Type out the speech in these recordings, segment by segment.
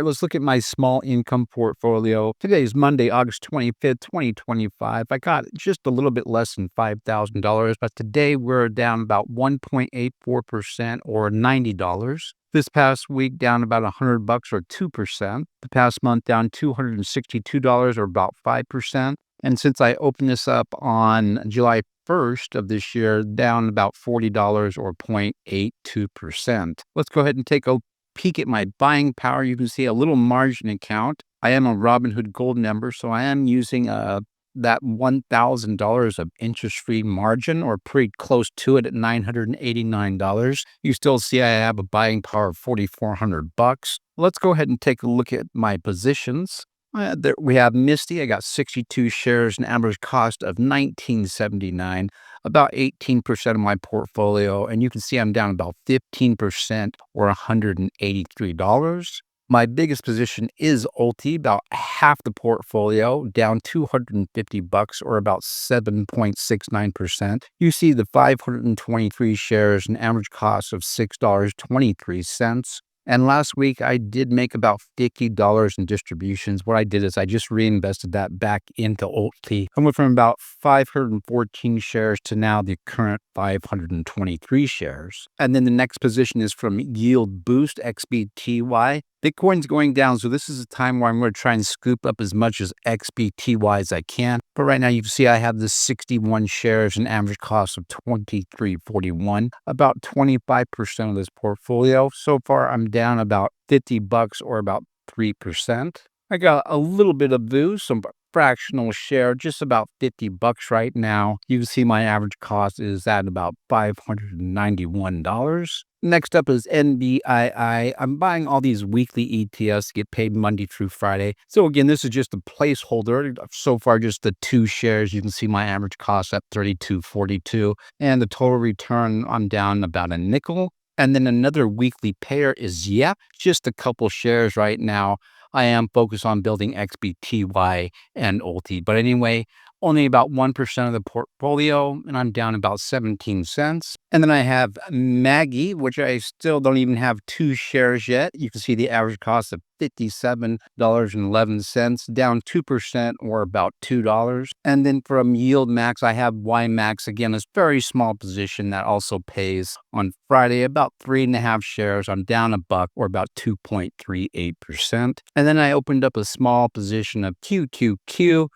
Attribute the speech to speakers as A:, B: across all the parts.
A: Let's look at my small income portfolio. Today is Monday, August 25th, 2025. I got just a little bit less than $5,000, but today we're down about 1.84% or $90. This past week down about $100 or 2%. The past month down $262 or about 5%. And since I opened this up on July 1st of this year, down about $40 or 0.82%. Let's go ahead and take a peek at my buying power. You can see a little margin account. I am a Robinhood Gold member, so I am using that $1,000 of interest-free margin, or pretty close to it at $989. You still see I have a buying power of $4,400. Let's go ahead and take a look at my positions. There we have MSTY. I got 62 shares, an average cost of $19.79, about 18% of my portfolio. And you can see I'm down about 15% or $183. My biggest position is ULTY, about half the portfolio, down $250 or about 7.69%. You see the 523 shares, an average cost of $6.23. And last week, I did make about $50 in distributions. What I did is I just reinvested that back into ULTY. I went from about 514 shares to now the current 523 shares. And then the next position is from Yield Boost XBTY. Bitcoin's going down, so this is a time where I'm going to try and scoop up as much as XBTY as I can. But right now, you can see I have the 61 shares, an average cost of $23.41, about 25% of this portfolio. So far, I'm down about $50 or about 3%. I got a little bit of VU, some fractional share, just about $50 right now. You can see my average cost is at about $591. Next up is NVII. I'm buying all these weekly ETFs to get paid Monday through Friday. So again, this is just a placeholder. So far, just the 2 shares. You can see my average cost at $32.42. And the total return, I'm down about a nickel. And then another weekly pair is YETH, just a couple shares right now. I am focused on building XBTY and ULTY. But anyway, only about 1% of the portfolio, and I'm down about 17 cents. And then I have MAGY, which I still don't even have 2 shares yet. You can see the average cost of $57.11, down 2% or about $2. And then from Yield Max, I have YMAX, again, a very small position that also pays on Friday, about 3.5 shares. I'm down $1 or about 2.38%. And then I opened up a small position of QQQ,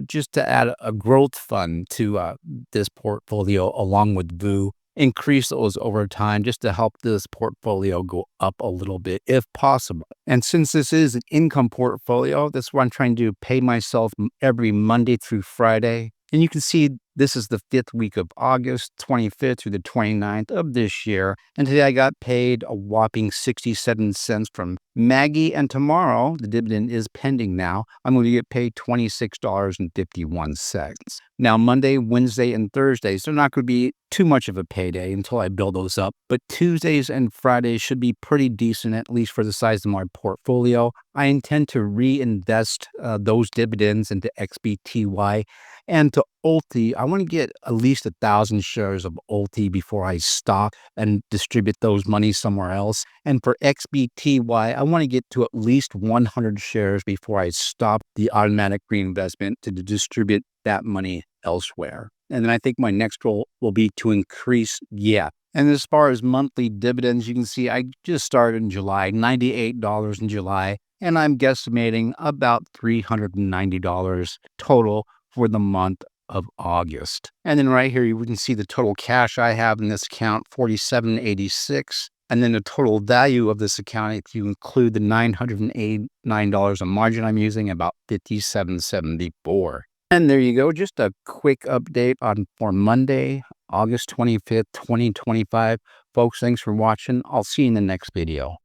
A: just to add a growth fund to this portfolio along with VU, increase those over time just to help this portfolio go up a little bit if possible. And since this is an income portfolio, that's what I'm trying to do, pay myself every Monday through Friday. And you can see this is the 5th week of August, 25th through the 29th of this year. And today I got paid a whopping 67 cents from MAGY. And tomorrow, the dividend is pending now, I'm going to get paid $26.51. Now, Monday, Wednesday, and Thursdays, they're not going to be too much of a payday until I build those up. But Tuesdays and Fridays should be pretty decent, at least for the size of my portfolio. I intend to reinvest those dividends into XBTY and to ULTY. I want to get at least 1,000 shares of ULTY before I stop and distribute those monies somewhere else. And for XBTY, I want to get to at least 100 shares before I stop the automatic reinvestment to distribute that money elsewhere. And then I think my next goal will be to increase YETH. And as far as monthly dividends, you can see I just started in July, $98 in July, and I'm guesstimating about $390 total for the month of August. And then right here, you can see the total cash I have in this account, $47.86. And then the total value of this account, if you include the $989 of margin I'm using, about $57.74. And there you go, just a quick update for Monday, August 25th, 2025. Folks, thanks for watching. I'll see you in the next video.